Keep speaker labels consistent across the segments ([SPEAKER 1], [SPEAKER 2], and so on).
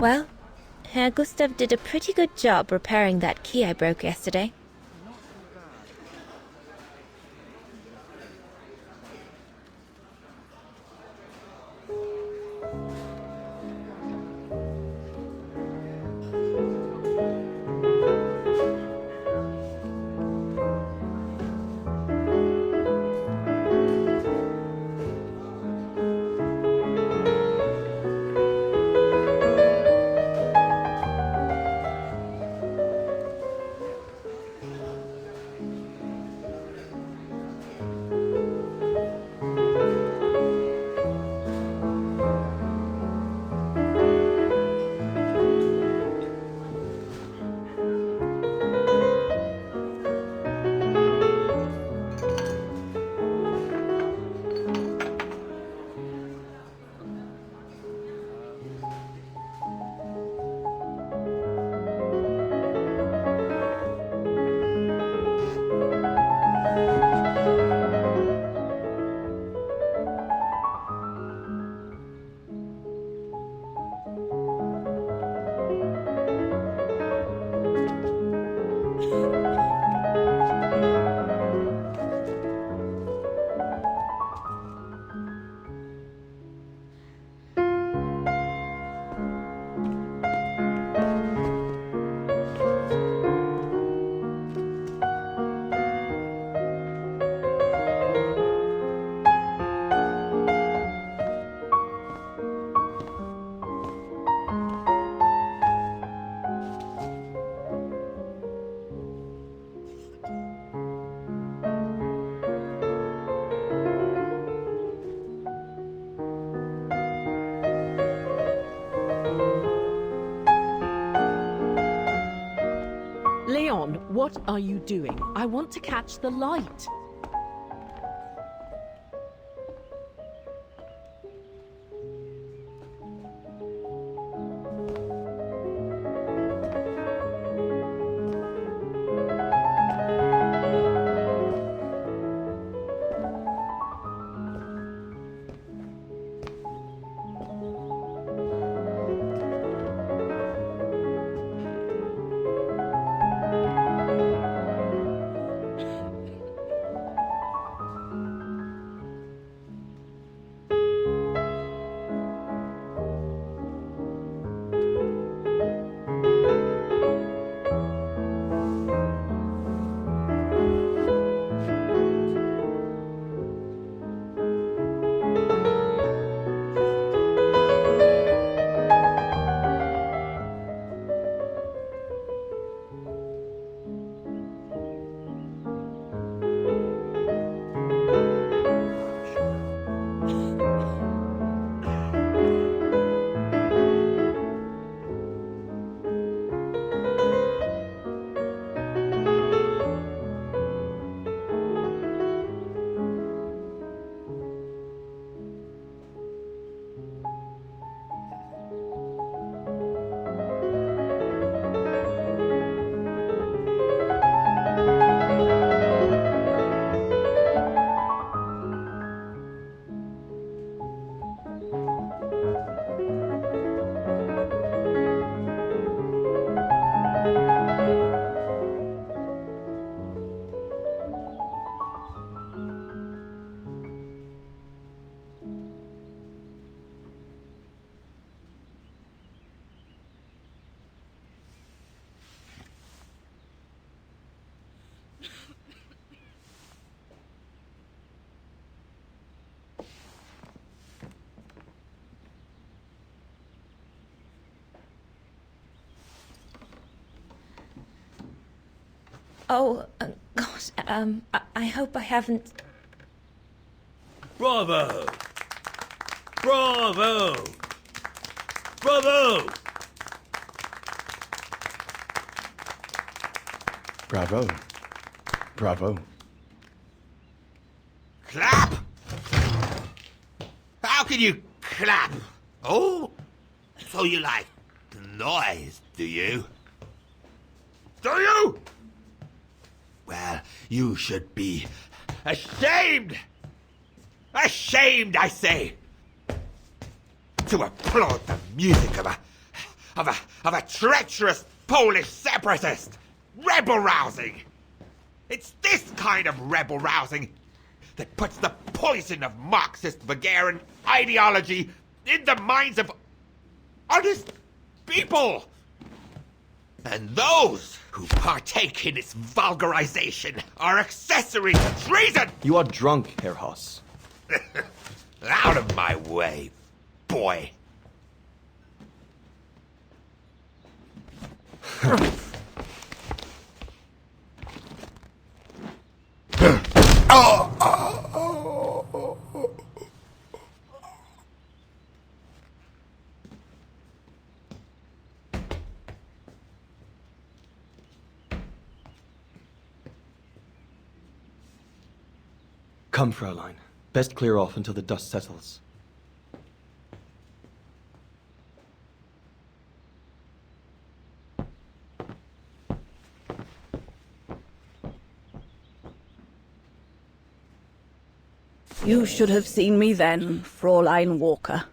[SPEAKER 1] Well, Herr Gustav did a pretty good job repairing that key I broke yesterday.
[SPEAKER 2] Leon, what are you doing? I want to catch the light.
[SPEAKER 1] Oh, gosh, I hope I haven't...
[SPEAKER 3] Bravo! Bravo! Bravo!
[SPEAKER 4] Bravo. Bravo.
[SPEAKER 3] Clap! How can you clap? Oh, so you like the noise, do you? Do you? Well, you should be ashamed! Ashamed, I say! To applaud the music of of a treacherous Polish separatist. Rebel rousing. It's this kind of rebel rousing that puts the poison of Marxist Bulgarian ideology in the minds of honest people. And those who partake in its vulgarization are accessories to treason!
[SPEAKER 4] You are drunk, Herr Hoss.
[SPEAKER 3] Out of my way, boy.
[SPEAKER 4] Come, Fraulein. Best clear off until the dust settles.
[SPEAKER 5] You should have seen me then, Fräulein Walker.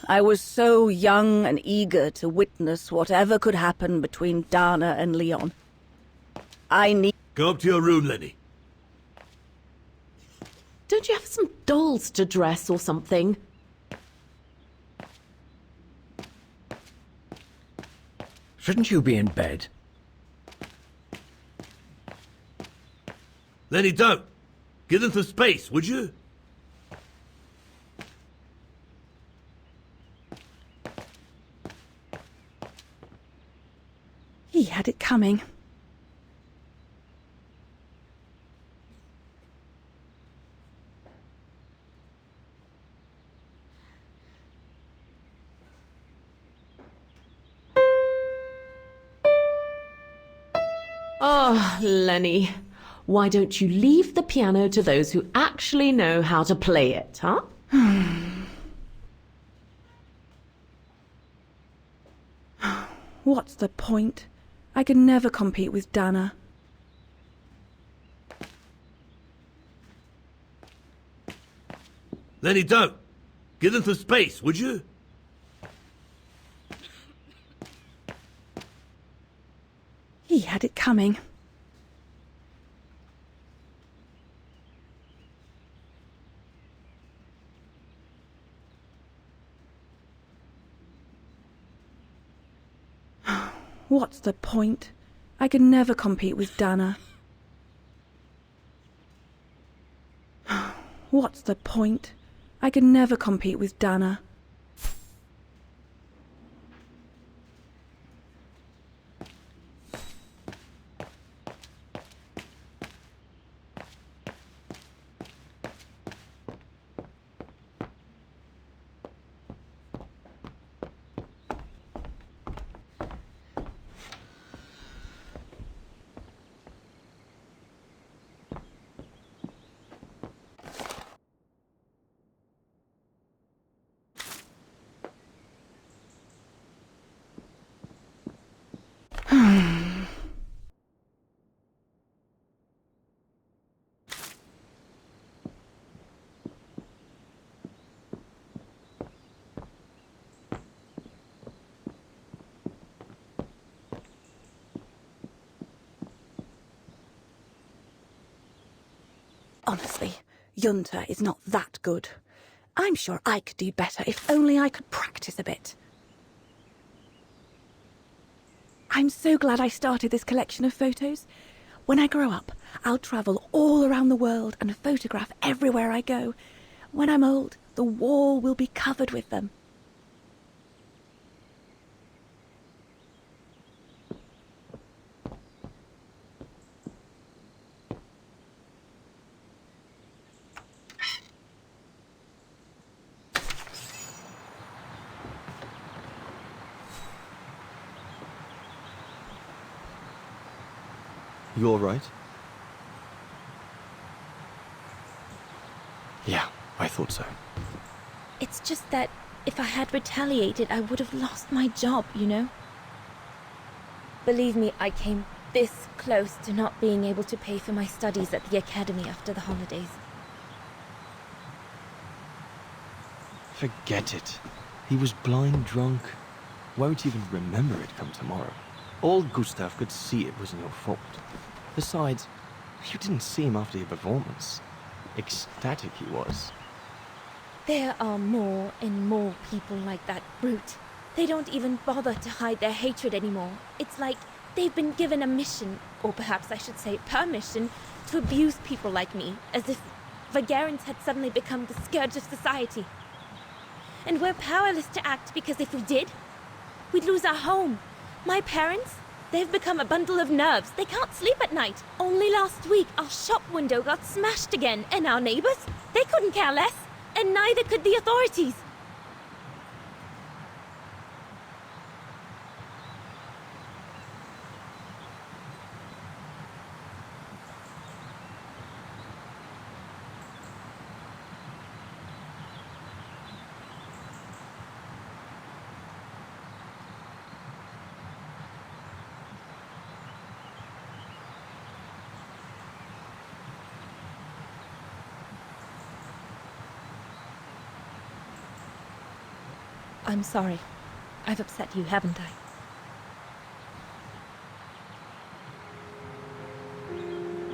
[SPEAKER 5] I was so young and eager to witness whatever could happen between Dana and Leon.
[SPEAKER 6] Go up to your room, Lenny.
[SPEAKER 2] Don't you have some dolls to dress or something?
[SPEAKER 6] Shouldn't you be in bed? Lenny, don't. Give them some space, would you?
[SPEAKER 5] He had it coming.
[SPEAKER 2] Oh, Lenny. Why don't you leave the piano to those who actually know how to play it, huh?
[SPEAKER 5] What's the point? I could never compete with Dana.
[SPEAKER 6] Lenny, don't. Give them some space, would you?
[SPEAKER 5] He had it coming. What's the point? I could never compete with Dana. What's the point? I could never compete with Dana. Honestly, Junta is not that good. I'm sure I could do better if only I could practice a bit. I'm so glad I started this collection of photos. When I grow up, I'll travel all around the world and photograph everywhere I go. When I'm old, the wall will be covered with them.
[SPEAKER 4] You all right? Yeah, I thought so.
[SPEAKER 1] It's just that if I had retaliated, I would have lost my job, you know? Believe me, I came this close to not being able to pay for my studies at the academy after the holidays.
[SPEAKER 4] Forget it. He was blind drunk. won't even remember it come tomorrow. Old Gustav could see it wasn't your fault. Besides, you didn't see him after your performance. Ecstatic he was.
[SPEAKER 1] There are more and more people like that brute. They don't even bother to hide their hatred anymore. It's like they've been given a mission, or perhaps I should say permission, to abuse people like me, as if Vagarans had suddenly become the scourge of society. And we're powerless to act because if we did, we'd lose our home. My parents, they've become a bundle of nerves. They can't sleep at night. Only last week, our shop window got smashed again, and our neighbors, they couldn't care less, and neither could the authorities. I'm sorry. I've upset you, haven't I?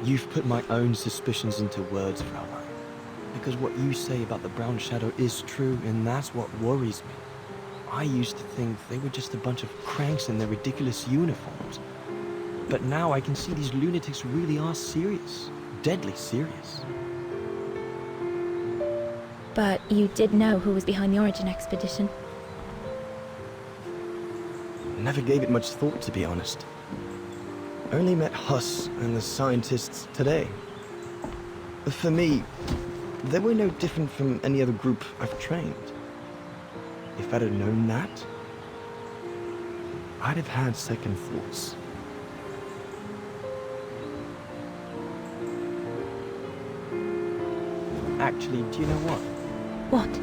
[SPEAKER 4] You've put my own suspicions into words, Fraulein. Because what you say about the Brown Shadow is true, and that's what worries me. I used to think they were just a bunch of cranks in their ridiculous uniforms. But now I can see these lunatics really are serious. Deadly serious.
[SPEAKER 1] But you did know who was behind the Origin expedition.
[SPEAKER 4] Never gave it much thought, to be honest. Only met Huss and the scientists today. For me, they were no different from any other group I've trained. If I'd have known that, I'd have had second thoughts. Actually, do you know what?
[SPEAKER 1] What?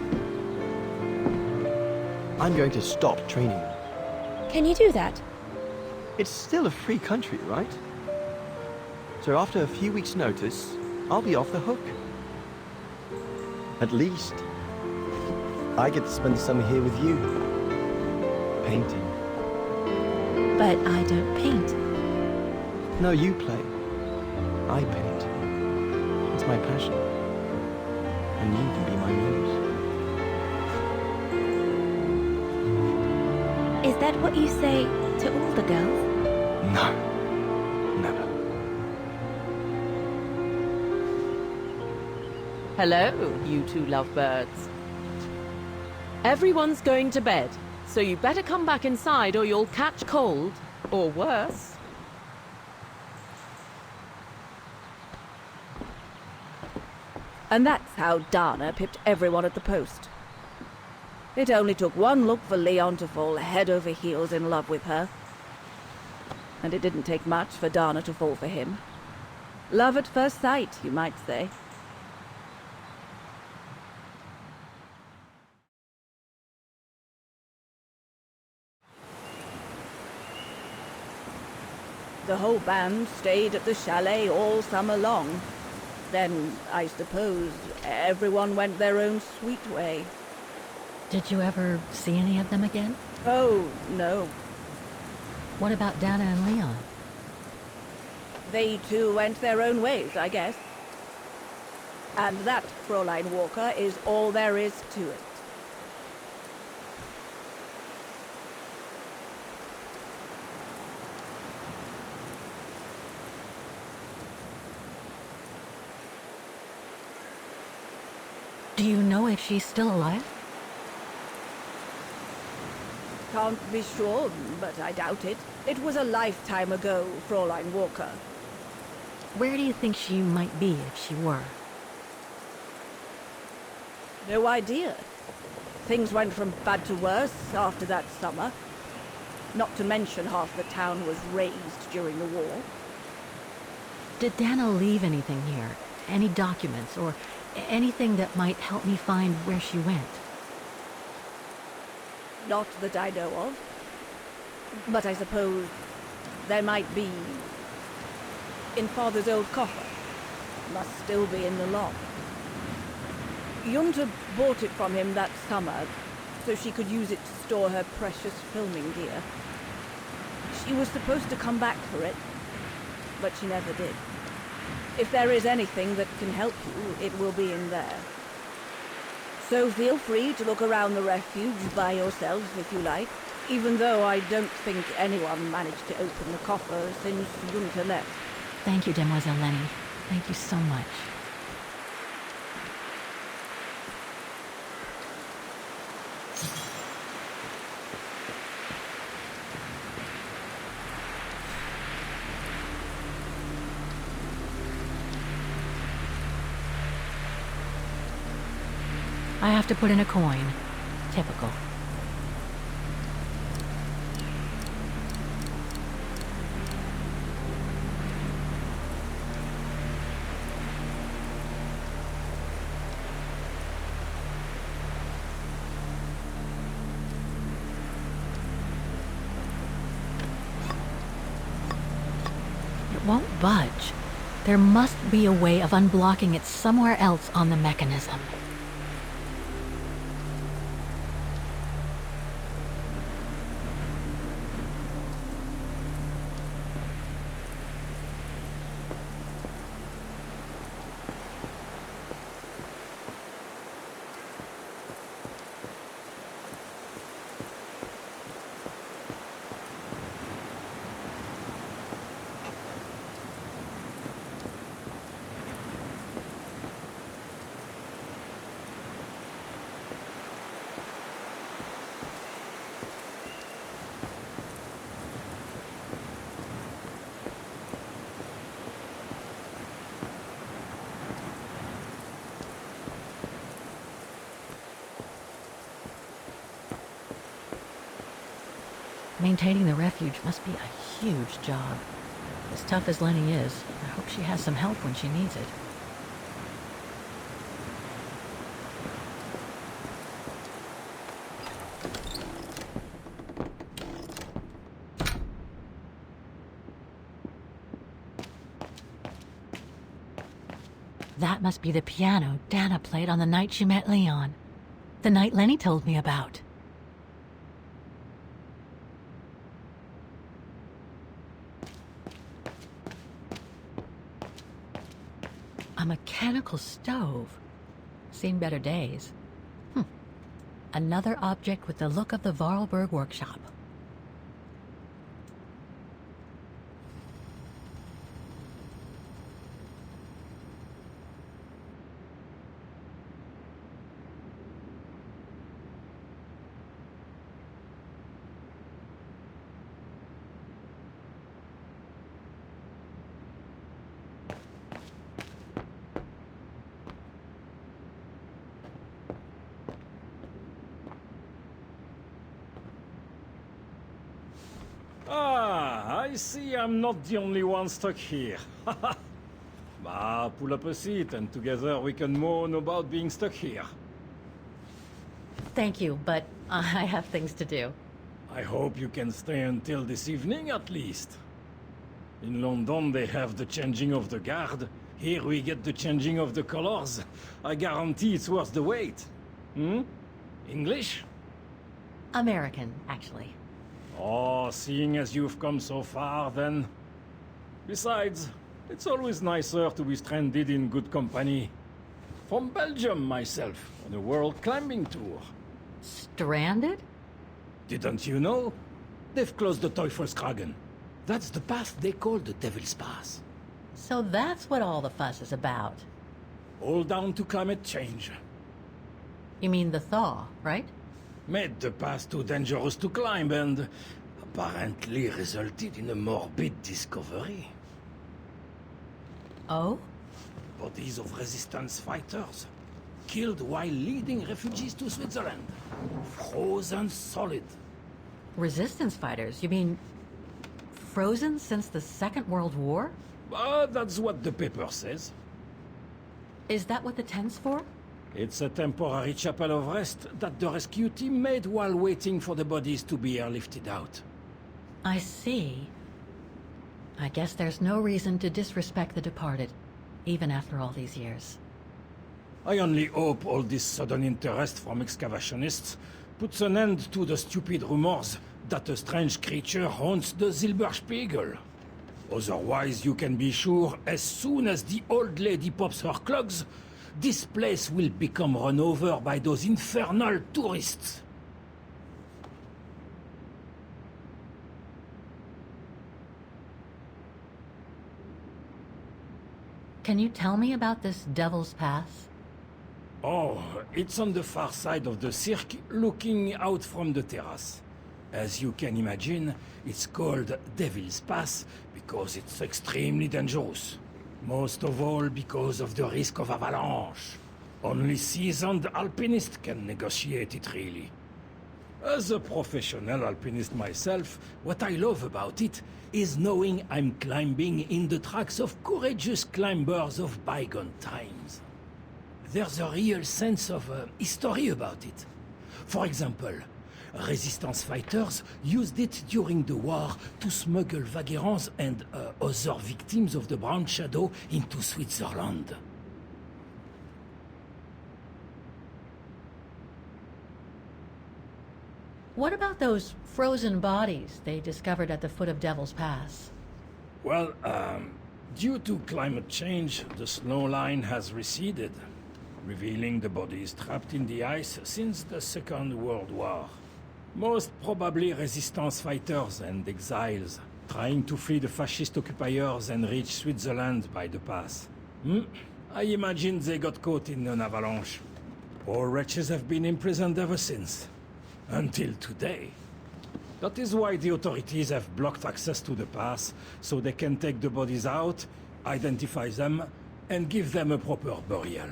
[SPEAKER 4] I'm going to stop training them.
[SPEAKER 1] Can you do that?
[SPEAKER 4] It's still a free country, right? So after a few weeks' notice, I'll be off the hook. At least, I get to spend the summer here with you. Painting.
[SPEAKER 1] But I don't paint.
[SPEAKER 4] No, you play. I paint. It's my passion. And you can be my muse.
[SPEAKER 1] Is that what you say to all the girls?
[SPEAKER 4] No. Never.
[SPEAKER 2] Hello, you two lovebirds. Everyone's going to bed, so you better come back inside or you'll catch cold, or worse.
[SPEAKER 5] And that's how Dana pipped everyone at the post. It only took one look for Leon to fall head over heels in love with her. And it didn't take much for Dana to fall for him. Love at first sight, you might say. The whole band stayed at the chalet all summer long. Then, I suppose, everyone went their own sweet way.
[SPEAKER 7] Did you ever see any of them again?
[SPEAKER 5] Oh, no.
[SPEAKER 7] What about Dana and Leon?
[SPEAKER 5] They too went their own ways, I guess. And that, Fräulein Walker, is all there is to it.
[SPEAKER 7] Do you know if she's still alive?
[SPEAKER 5] Can't be sure, but I doubt it. It was a lifetime ago, Fräulein Walker.
[SPEAKER 7] Where do you think she might be if she were?
[SPEAKER 5] No idea. Things went from bad to worse after that summer. Not to mention half the town was razed during the war.
[SPEAKER 7] Did Dana leave anything here? Any documents or anything that might help me find where she went?
[SPEAKER 5] Not that I know of. But I suppose there might be in Father's old coffer. Must still be in the loft. Junta bought it from him that summer, so she could use it to store her precious filming gear. She was supposed to come back for it, but she never did. If there is anything that can help you, it will be in there. So feel free to look around the refuge by yourself if you like, even though I don't think anyone managed to open the coffer since Gunther left.
[SPEAKER 7] Thank you, Demoiselle Lenny. Thank you so much. I have to put in a coin. Typical. It won't budge. There must be a way of unblocking it somewhere else on the mechanism. Maintaining the refuge must be a huge job. As tough as Lenny is, I hope she has some help when she needs it. That must be the piano Dana played on the night she met Leon. The night Lenny told me about. A mechanical stove. Seen better days. Another object with the look of the Vorarlberg workshop.
[SPEAKER 8] Ah, I see I'm not the only one stuck here. Bah, pull up a seat and together we can moan about being stuck here.
[SPEAKER 7] Thank you, but I have things to do.
[SPEAKER 8] I hope you can stay until this evening at least. In London they have the changing of the guard. Here we get the changing of the colors. I guarantee it's worth the wait. English?
[SPEAKER 7] American, actually.
[SPEAKER 8] Oh, seeing as you've come so far, then. Besides, it's always nicer to be stranded in good company. From Belgium, myself, on a world climbing tour.
[SPEAKER 7] Stranded?
[SPEAKER 8] Didn't you know? They've closed the Teufelskragen. That's the path they call the Devil's Pass.
[SPEAKER 7] So that's what all the fuss is about.
[SPEAKER 8] All down to climate change.
[SPEAKER 7] You mean the thaw, right?
[SPEAKER 8] Made the pass too dangerous to climb and apparently resulted in a morbid discovery.
[SPEAKER 7] Oh?
[SPEAKER 8] Bodies of resistance fighters, killed while leading refugees to Switzerland. Frozen solid.
[SPEAKER 7] Resistance fighters? You mean frozen since the Second World War?
[SPEAKER 8] That's what the paper says.
[SPEAKER 7] Is that what the tent's for?
[SPEAKER 8] It's a temporary chapel of rest that the rescue team made while waiting for the bodies to be airlifted out.
[SPEAKER 7] I see. I guess there's no reason to disrespect the departed, even after all these years.
[SPEAKER 8] I only hope all this sudden interest from excavationists puts an end to the stupid rumors that a strange creature haunts the Silberspiegel. Otherwise, you can be sure, as soon as the old lady pops her clogs, this place will become run over by those infernal tourists.
[SPEAKER 7] Can you tell me about this Devil's Pass?
[SPEAKER 8] Oh, it's on the far side of the cirque, looking out from the terrace. As you can imagine, it's called Devil's Pass because it's extremely dangerous. Most of all because of the risk of avalanche. Only seasoned alpinists can negotiate it, really. As a professional alpinist myself, what I love about it is knowing I'm climbing in the tracks of courageous climbers of bygone times. There's a real sense of history about it. For example, resistance fighters used it during the war to smuggle vagrants and other victims of the Brown Shadow into Switzerland.
[SPEAKER 7] What about those frozen bodies they discovered at the foot of Devil's Pass?
[SPEAKER 8] Well, due to climate change, the snow line has receded, revealing the bodies trapped in the ice since the Second World War. Most probably resistance fighters and exiles, trying to flee the fascist occupiers and reach Switzerland by the pass. I imagine they got caught in an avalanche. Poor wretches have been imprisoned ever since. Until today. That is why the authorities have blocked access to the pass, so they can take the bodies out, identify them, and give them a proper burial.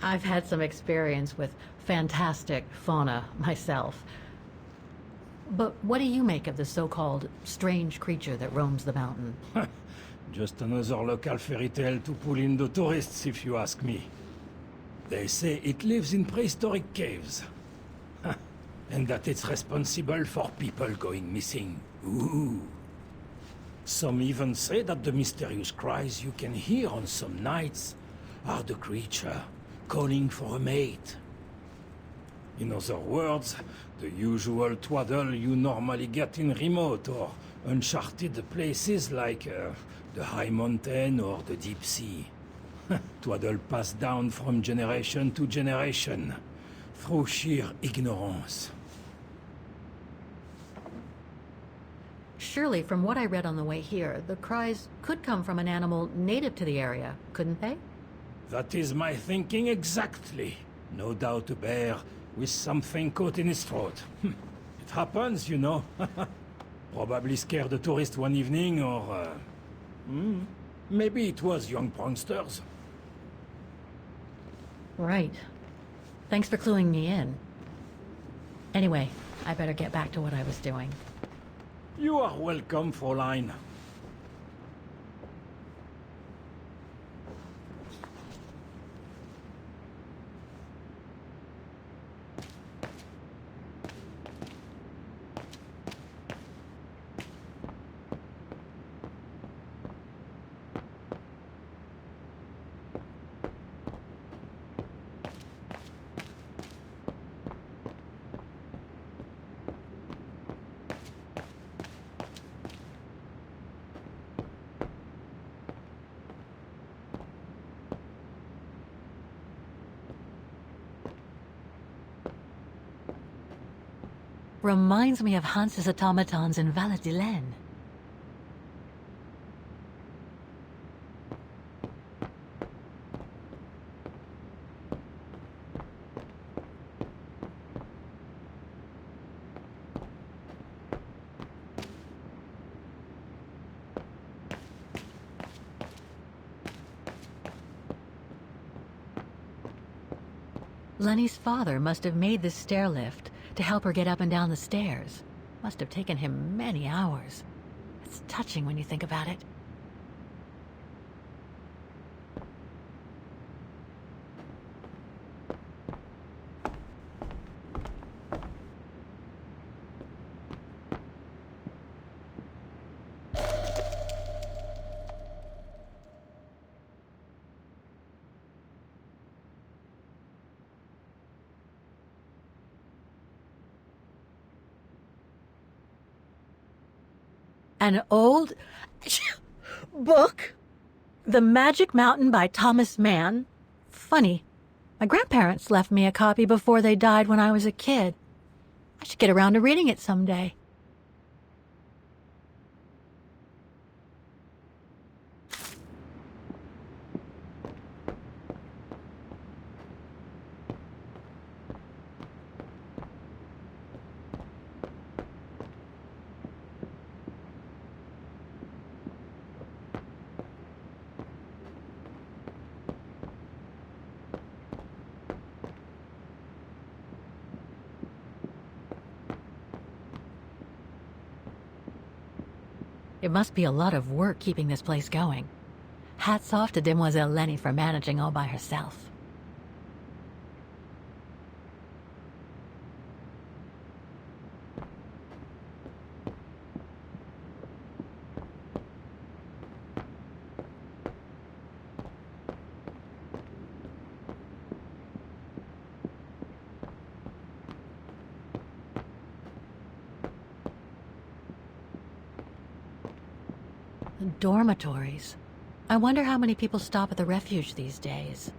[SPEAKER 7] I've had some experience with fantastic fauna myself. But what do you make of the so-called strange creature that roams the mountain?
[SPEAKER 8] Just another local fairy tale to pull in the tourists, if you ask me. They say it lives in prehistoric caves. And that it's responsible for people going missing. Ooh. Some even say that the mysterious cries you can hear on some nights are the creature calling for a mate. In other words, the usual twaddle you normally get in remote or uncharted places like the high mountain or the deep sea. Twaddle passed down from generation to generation, through sheer ignorance.
[SPEAKER 7] Surely, from what I read on the way here, the cries could come from an animal native to the area, couldn't they?
[SPEAKER 8] That is my thinking exactly. No doubt a bear with something caught in his throat. It happens, you know. Probably scared a tourist one evening, or... maybe it was young pranksters.
[SPEAKER 7] Right. Thanks for cluing me in. Anyway, I better get back to what I was doing.
[SPEAKER 8] You are welcome, Fräulein.
[SPEAKER 7] Reminds me of Hans's automatons in Valladolid. Lenny's father must have made this stair lift to help her get up and down the stairs. Must have taken him many hours. It's touching when you think about it. An old book? The Magic Mountain by Thomas Mann? Funny. My grandparents left me a copy before they died when I was a kid. I should get around to reading it someday. It must be a lot of work keeping this place going. Hats off to Demoiselle Lenny for managing all by herself. Dormitories. I wonder how many people stop at the refuge these days.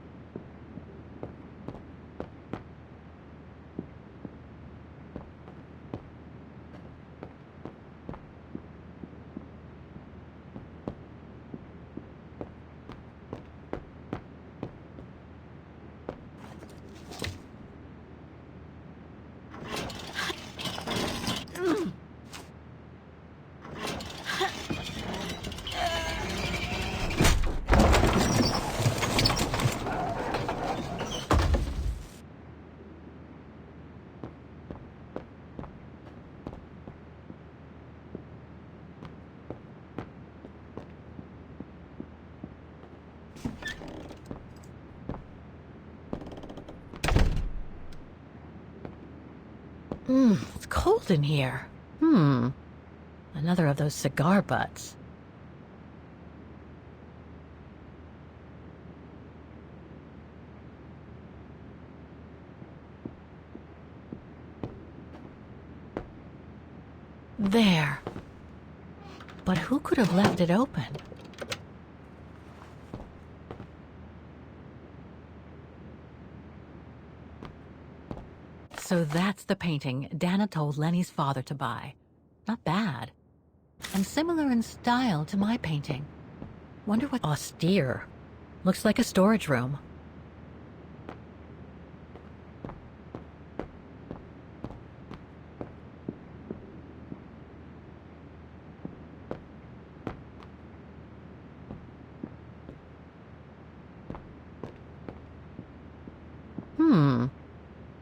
[SPEAKER 7] It's cold in here. Another of those cigar butts. There. But who could have left it open? So that's the painting Dana told Lenny's father to buy. Not bad. And similar in style to my painting. Wonder what... Austere. Looks like a storage room.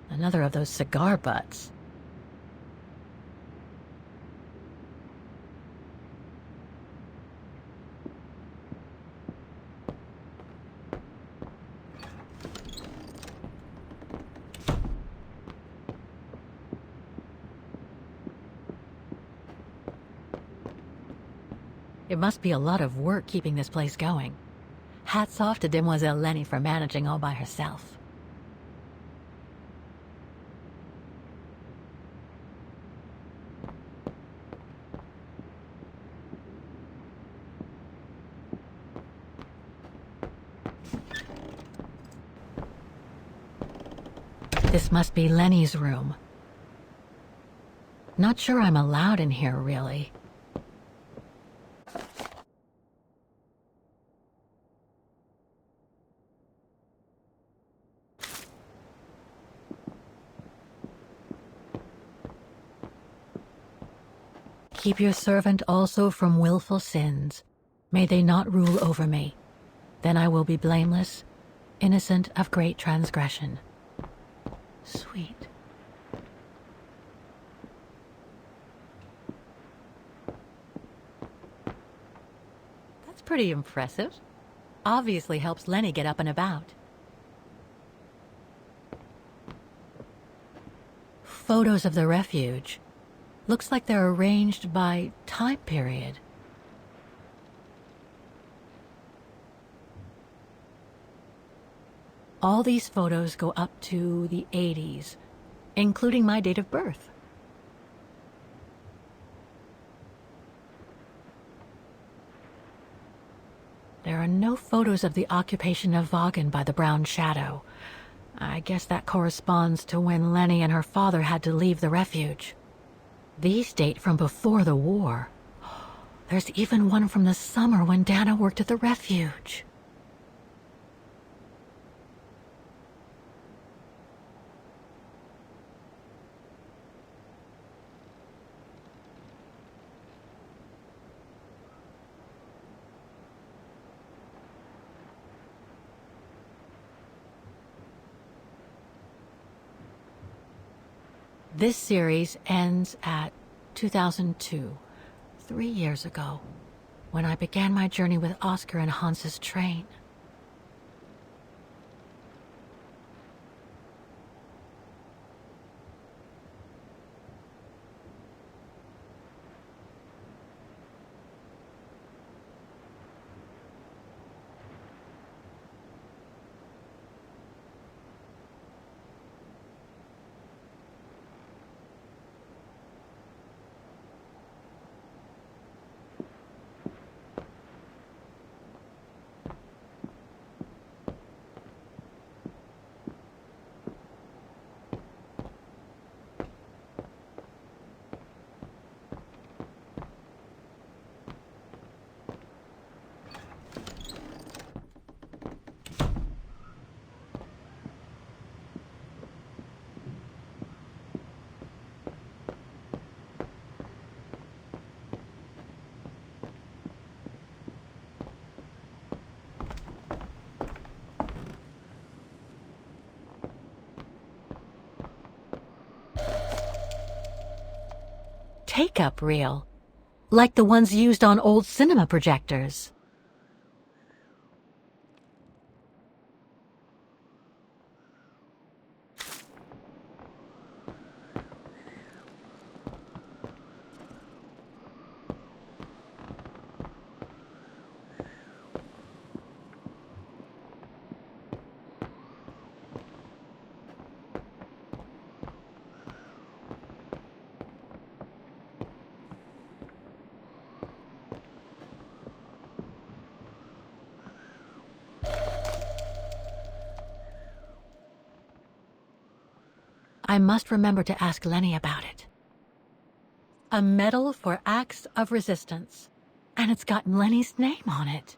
[SPEAKER 7] Another of those cigar butts. It must be a lot of work keeping this place going. Hats off to Demoiselle Lenny for managing all by herself. This must be Lenny's room. Not sure I'm allowed in here, really. Keep your servant also from willful sins. May they not rule over me. Then I will be blameless, innocent of great transgression. Sweet. That's pretty impressive. Obviously helps Lenny get up and about. Photos of the refuge. Looks like they're arranged by time period. All these photos go up to the 80s, including my date of birth. There are no photos of the occupation of Vaughan by the Brown Shadow. I guess that corresponds to when Lenny and her father had to leave the refuge. These date from before the war. There's even one from the summer when Dana worked at the refuge. This series ends at 2002, 3 years ago, when I began my journey with Oscar and Hans's train. Take-up reel, like the ones used on old cinema projectors. I must remember to ask Lenny about it. A medal for acts of resistance. And it's got Lenny's name on it.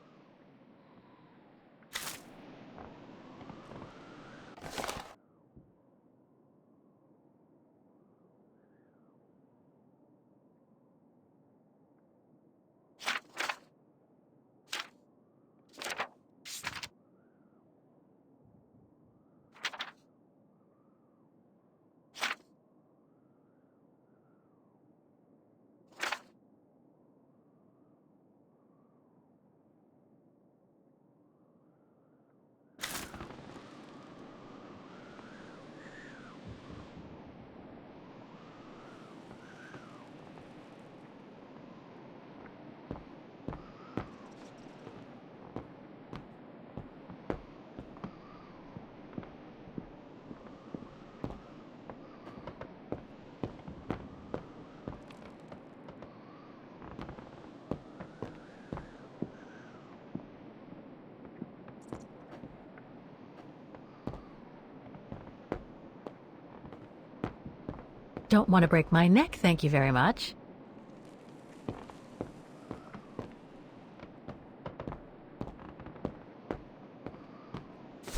[SPEAKER 7] Don't want to break my neck, thank you very much.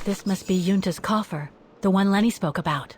[SPEAKER 7] This must be Yunta's coffer, the one Lenny spoke about.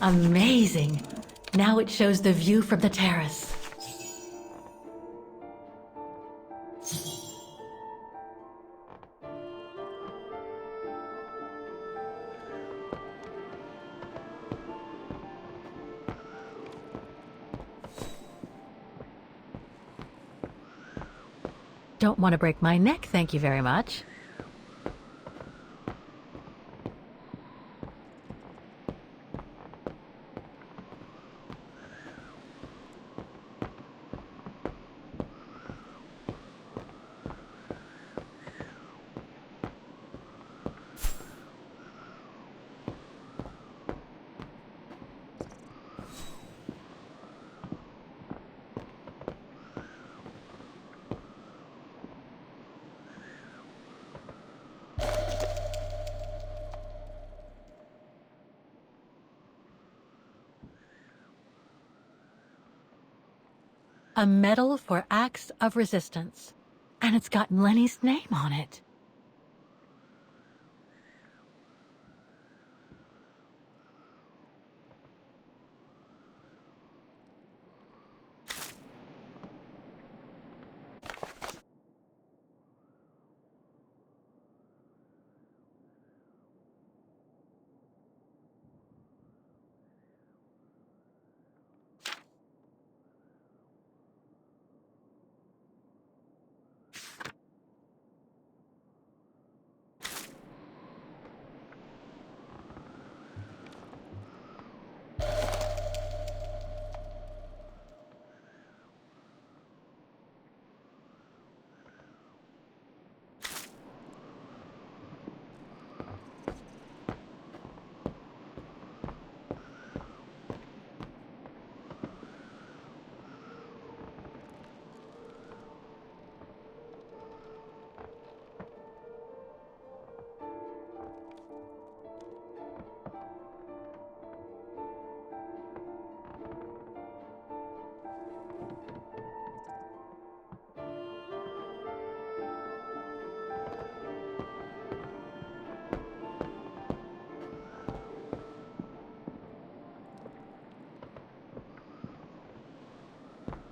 [SPEAKER 7] Amazing. Now it shows the view from the terrace. Don't want to break my neck, thank you very much. A medal for acts of resistance. And it's got Lenny's name on it.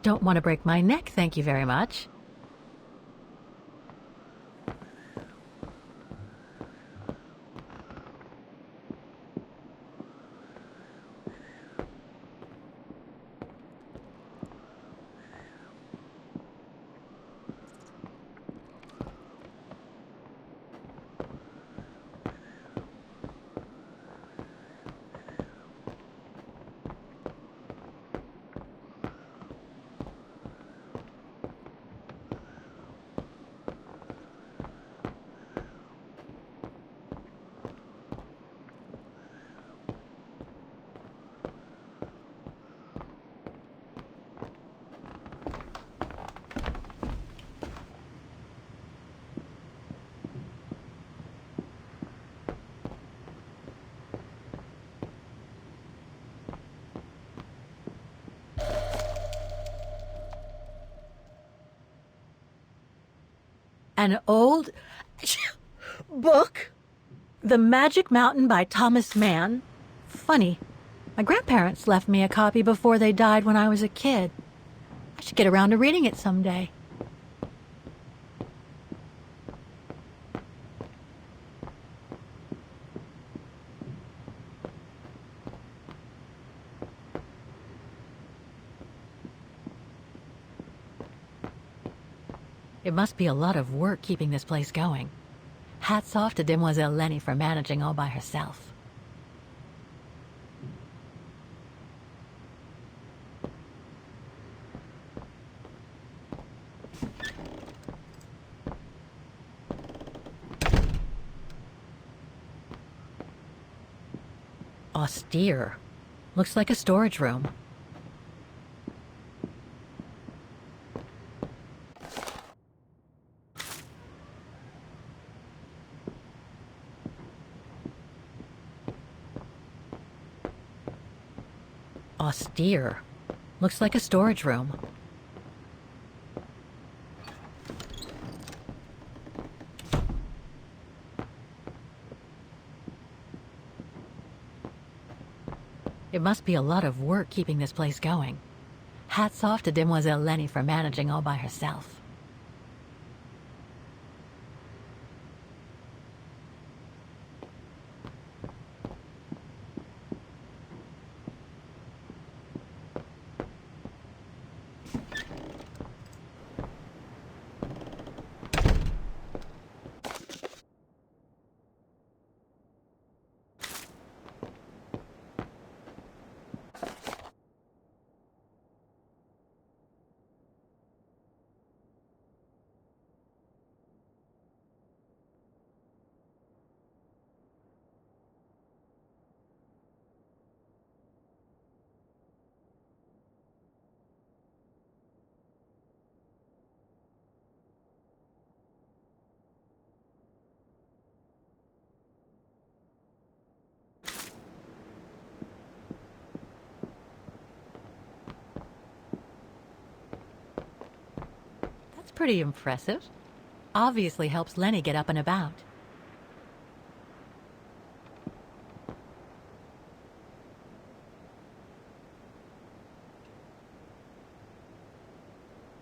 [SPEAKER 7] Don't want to break my neck, thank you very much. An old book? The Magic Mountain by Thomas Mann? Funny. My grandparents left me a copy before they died when I was a kid. I should get around to reading it someday. It must be a lot of work keeping this place going. Hats off to Demoiselle Lenny for managing all by herself. Austere. Looks like a storage room. Austere. Looks like a storage room. It must be a lot of work keeping this place going. Hats off to Demoiselle Lenny for managing all by herself. That's pretty impressive. Obviously helps Lenny get up and about.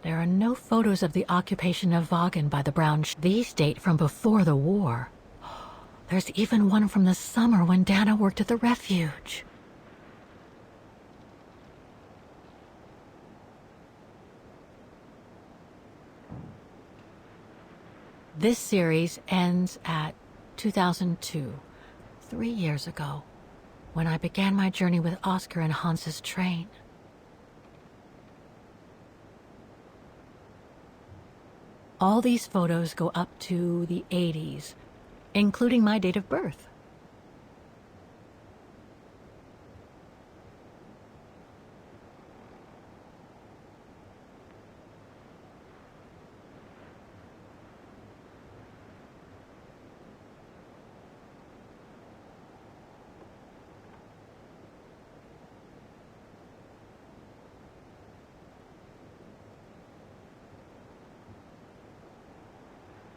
[SPEAKER 7] There are no photos of the occupation of Vaughan by the Brown. These date from before the war. There's even one from the summer when Dana worked at the refuge. This series ends at 2002, 3 years ago, when I began my journey with Oscar and Hans's train. All these photos go up to the 80s, including my date of birth.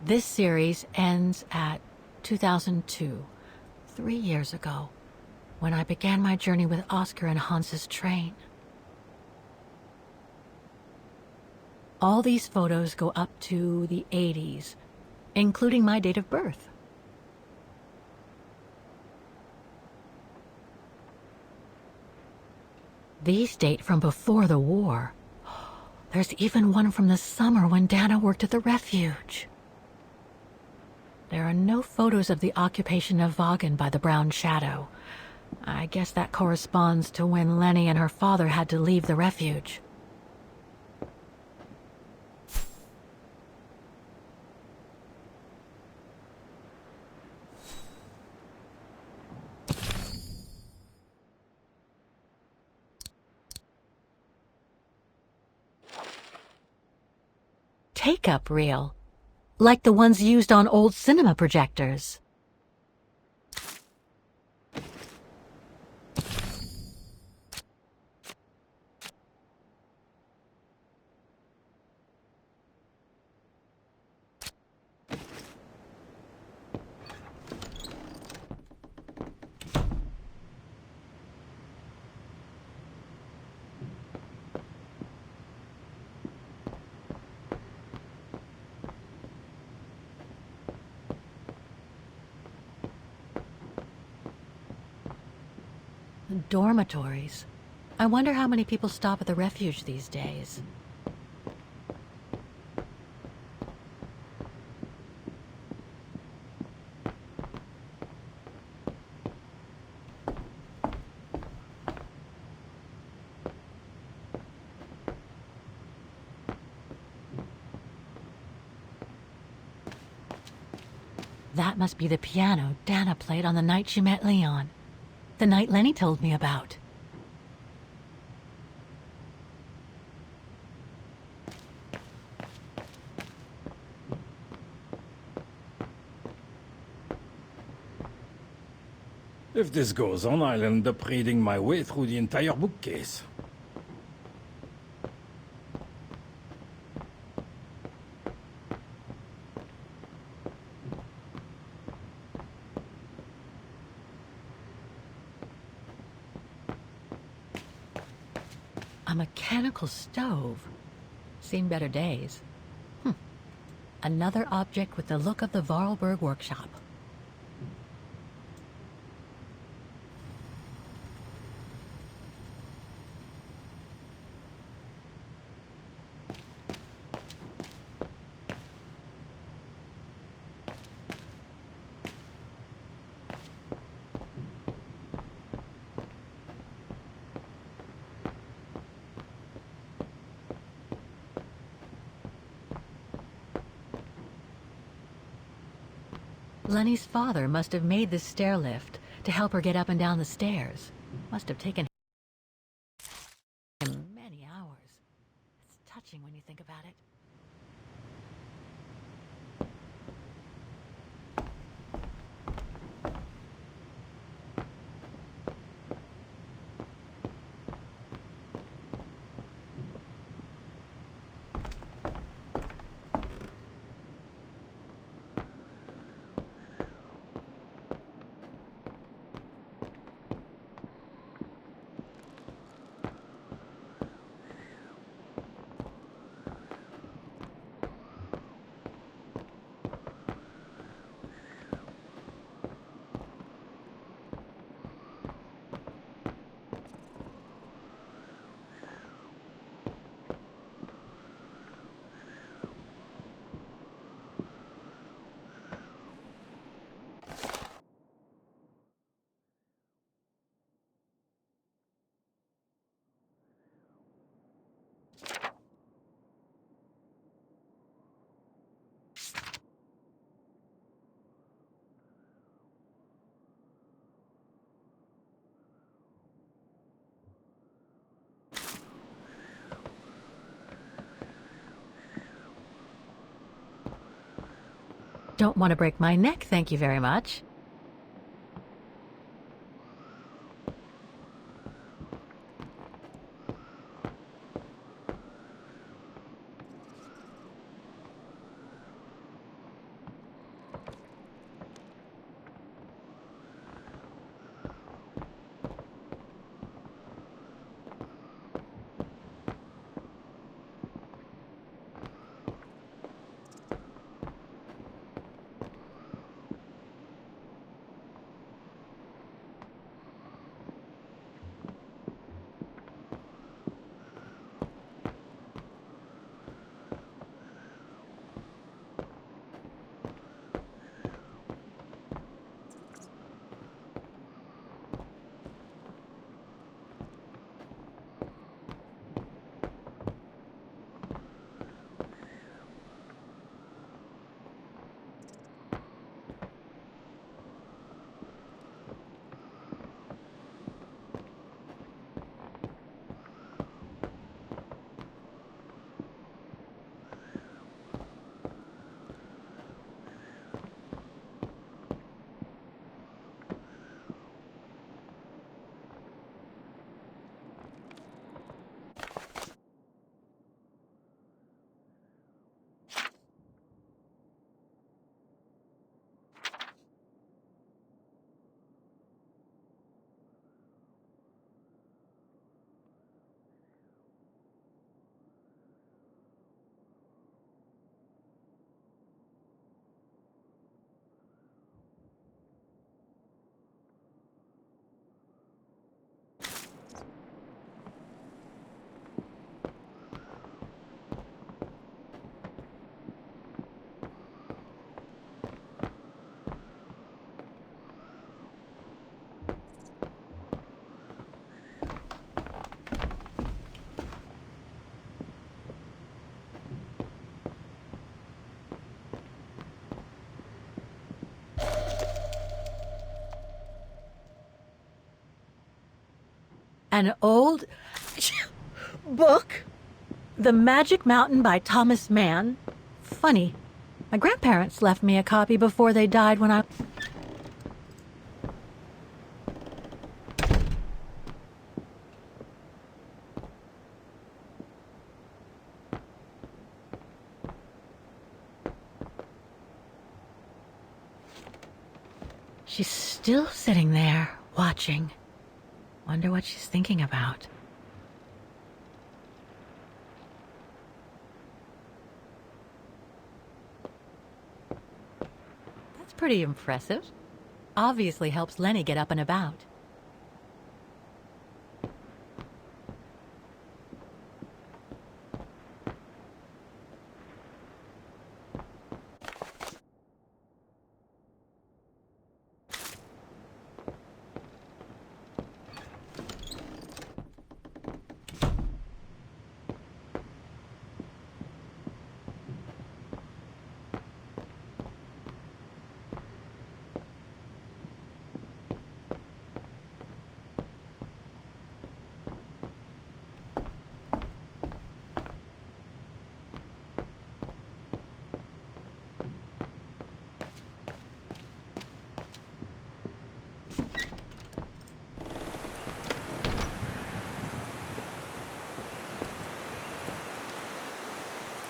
[SPEAKER 7] This series ends at 2002, 3 years ago, when I began my journey with Oscar and Hans's train. All these photos go up to the 80s, including my date of birth. These date from before the war. There's even one from the summer when Dana worked at the refuge. There are no photos of the occupation of Vaughan by the Brown Shadow. I guess that corresponds to when Lenny and her father had to leave the refuge. Take-up reel, like the ones used on old cinema projectors. Dormitories. I wonder how many people stop at the refuge these days. That must be the piano Dana played on the night she met Leon. The night Lenny told me about.
[SPEAKER 8] If this goes on, I'll end up reading my way through the entire bookcase.
[SPEAKER 7] A mechanical stove. Seen better days. Another object with the look of the Vorarlberg workshop. Lenny's father must have made this stair lift to help her get up and down the stairs. Must have taken him many hours. It's touching when you think about it. Don't want to break my neck, thank you very much. An old book? The Magic Mountain by Thomas Mann? Funny. My grandparents left me a copy before they died when I... She's still sitting there, watching. Wonder what she's thinking about. pretty impressive. Obviously helps Lenny get up and about.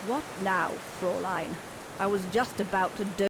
[SPEAKER 5] What now, Fräulein? I was just about to